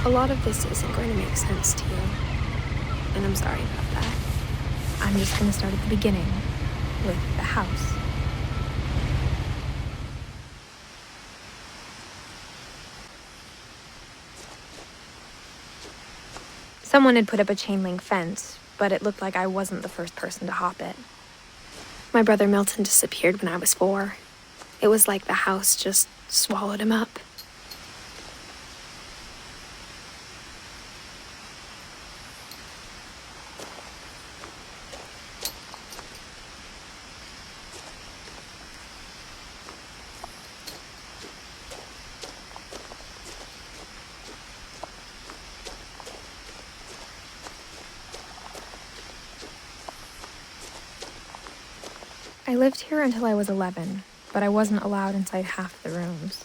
A lot of this isn't going to make sense to you, and I'm sorry about that. I'm just going to start at the beginning, with the house. Someone had put up a chain link fence, but it looked like I wasn't the first person to hop it. My brother Milton disappeared when I was 4. It was like the house just swallowed him up. I lived here until I was 11, but I wasn't allowed inside half the rooms.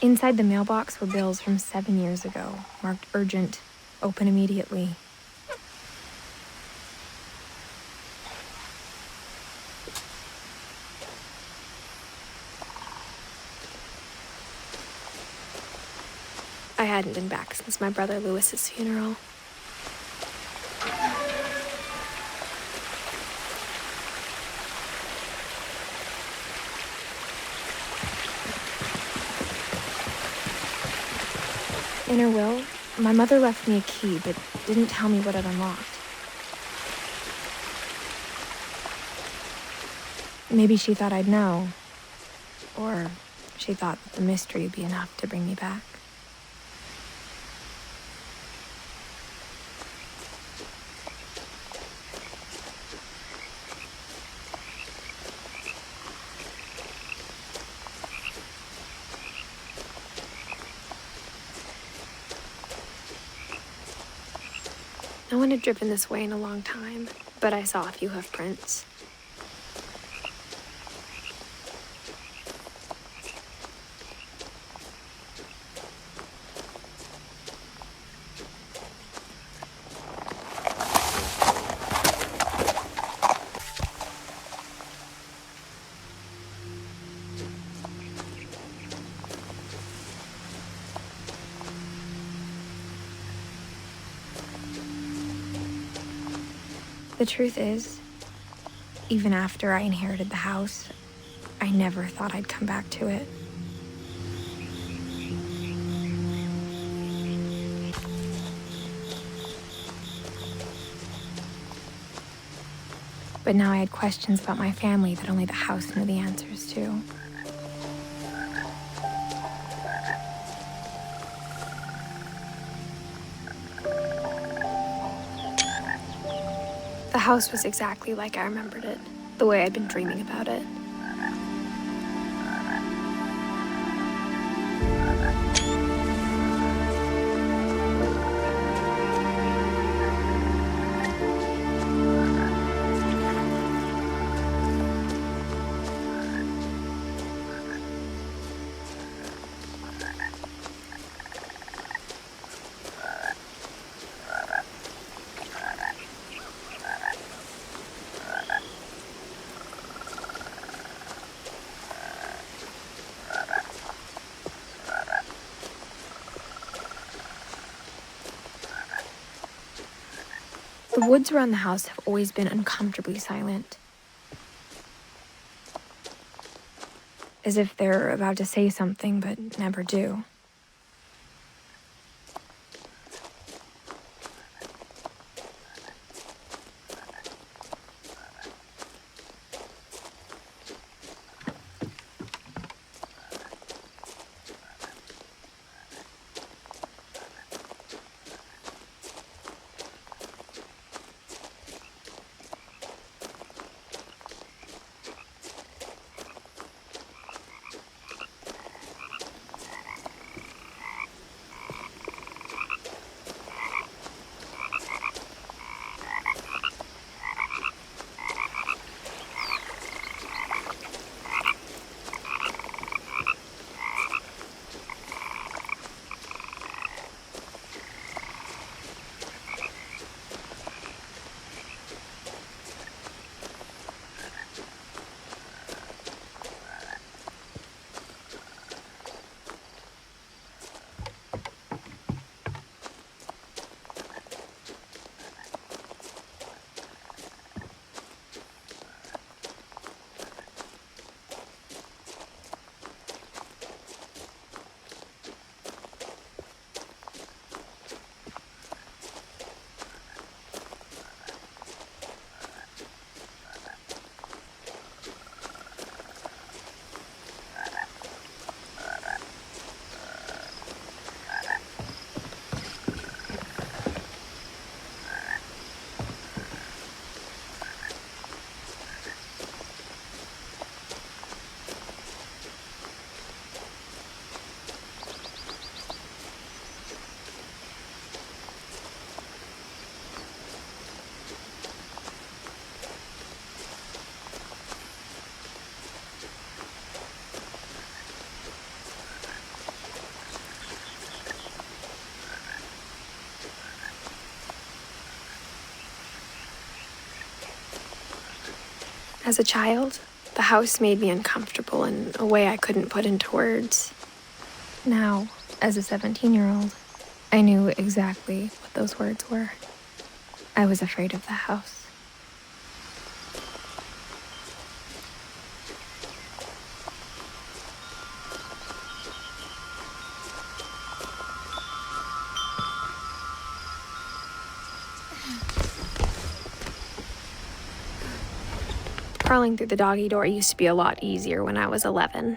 Inside the mailbox were bills from 7 years ago, marked urgent, open immediately. I hadn't been back since my brother Lewis's funeral. In her will, my mother left me a key, but didn't tell me what it unlocked. Maybe she thought I'd know, or she thought that the mystery would be enough to bring me back. No one had driven this way in a long time, but I saw a few hoof prints. The truth is, even after I inherited the house, I never thought I'd come back to it. But now I had questions about my family that only the house knew the answers to. The house was exactly like I remembered it, the way I'd been dreaming about it. The woods around the house have always been uncomfortably silent. As if they're about to say something, but never do. As a child, the house made me uncomfortable in a way I couldn't put into words. Now, as a 17-year-old, I knew exactly what those words were. I was afraid of the house. Crawling through the doggy door used to be a lot easier when I was 11.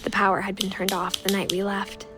The power had been turned off the night we left.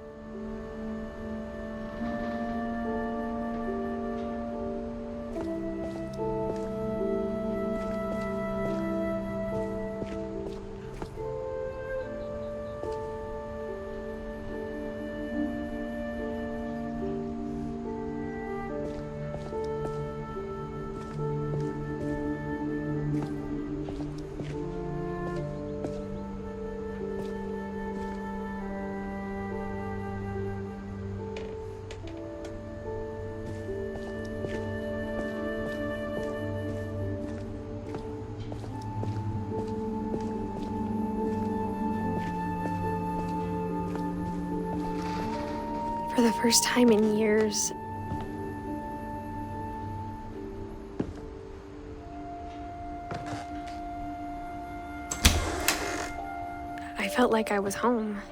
For the first time in years, I felt like I was home.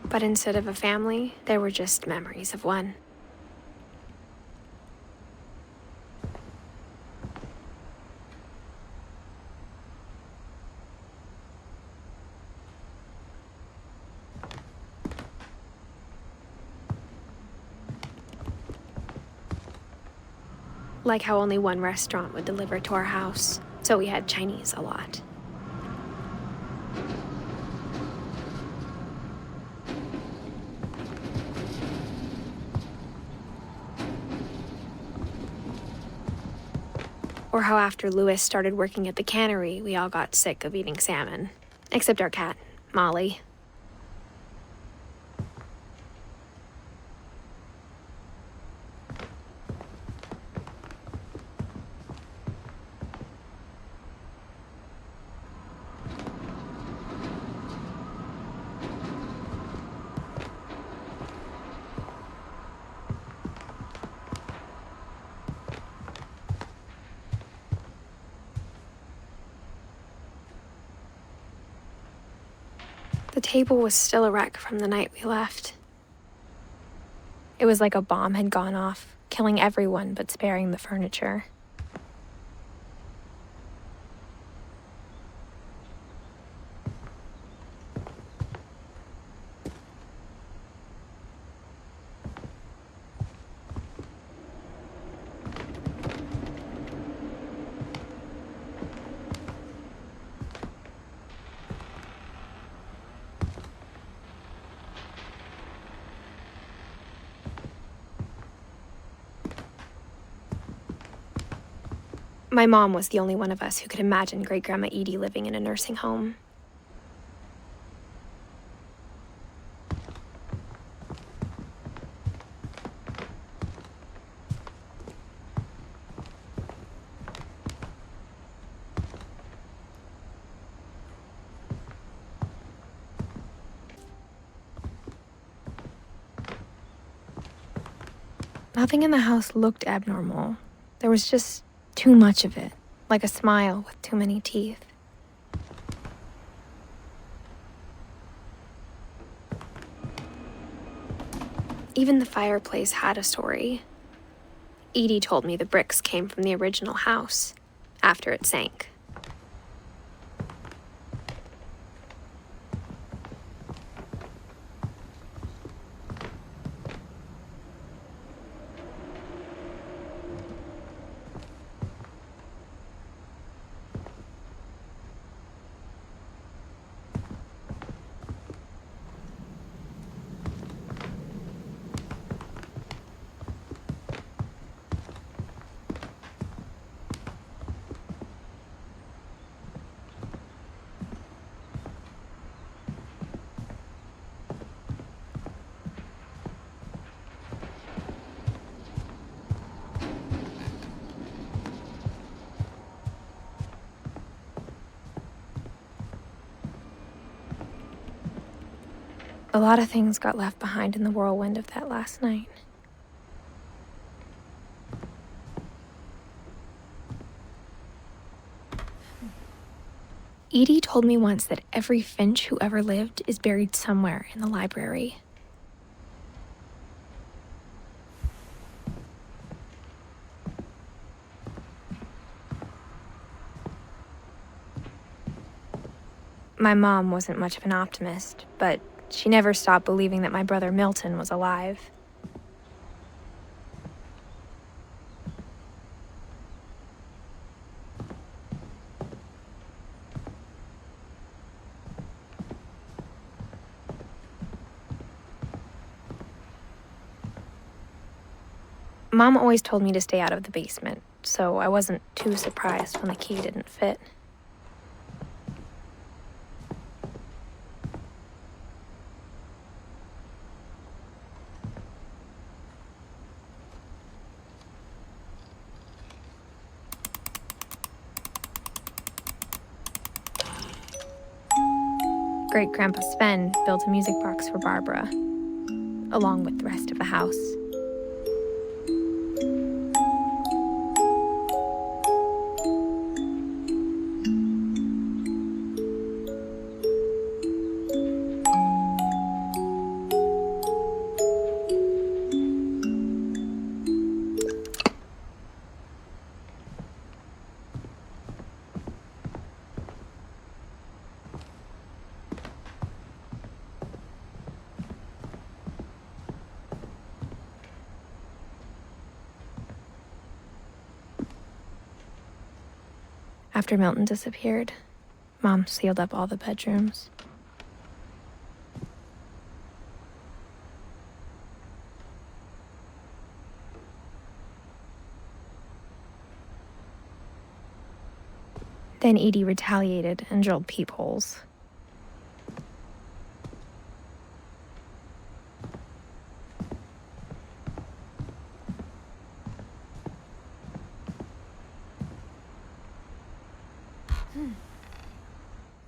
But instead of a family, there were just memories of one. Like how only one restaurant would deliver to our house, so we had Chinese a lot. Or how after Louis started working at the cannery, we all got sick of eating salmon. Except our cat, Molly. The table was still a wreck from the night we left. It was like a bomb had gone off, killing everyone but sparing the furniture. My mom was the only one of us who could imagine Great-Grandma Edie living in a nursing home. Nothing in the house looked abnormal. There was just too much of it, like a smile with too many teeth. Even the fireplace had a story. Edie told me the bricks came from the original house, after it sank. A lot of things got left behind in the whirlwind of that last night. Edie told me once that every Finch who ever lived is buried somewhere in the library. My mom wasn't much of an optimist, but she never stopped believing that my brother Milton was alive. Mom always told me to stay out of the basement, so I wasn't too surprised when the key didn't fit. Great-Grandpa Sven built a music box for Barbara, along with the rest of the house. After Milton disappeared, Mom sealed up all the bedrooms. Then Edie retaliated and drilled peepholes.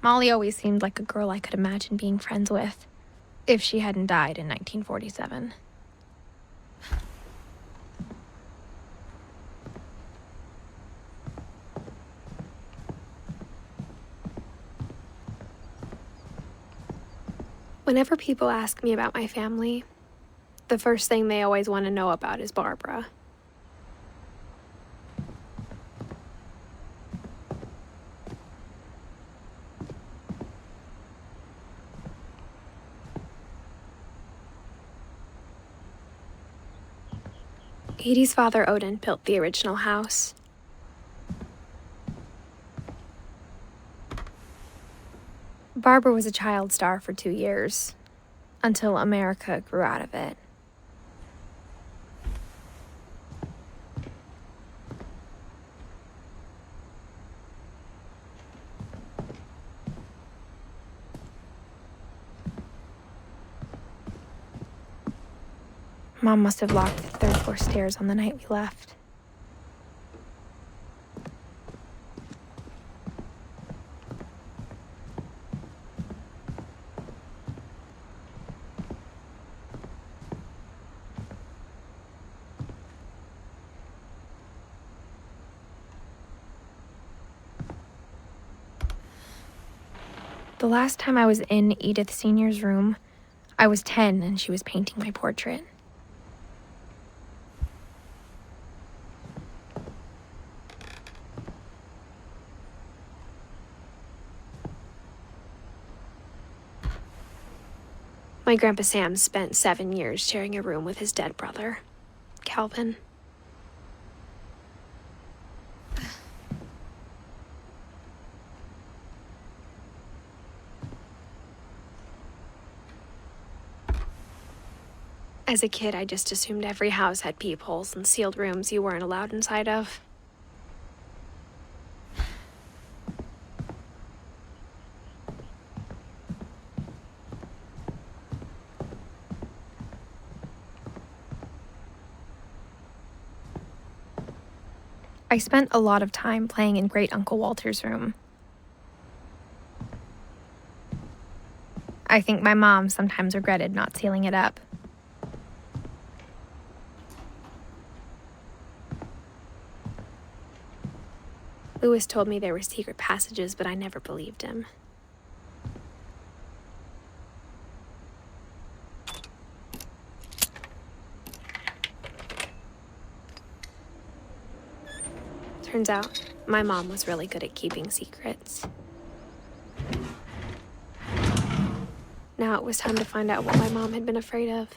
Molly always seemed like a girl I could imagine being friends with, if she hadn't died in 1947. Whenever people ask me about my family, the first thing they always want to know about is Barbara. Edie's father, Odin, built the original house. Barbara was a child star for 2 years, until America grew out of it. Mom must have locked the third-floor stairs on the night we left. The last time I was in Edith Sr.'s room, I was 10 and she was painting my portrait. My Grandpa Sam spent 7 years sharing a room with his dead brother, Calvin. As a kid, I just assumed every house had peepholes and sealed rooms you weren't allowed inside of. I spent a lot of time playing in Great Uncle Walter's room. I think my mom sometimes regretted not sealing it up. Lewis told me there were secret passages, but I never believed him. Turns out, my mom was really good at keeping secrets. Now it was time to find out what my mom had been afraid of.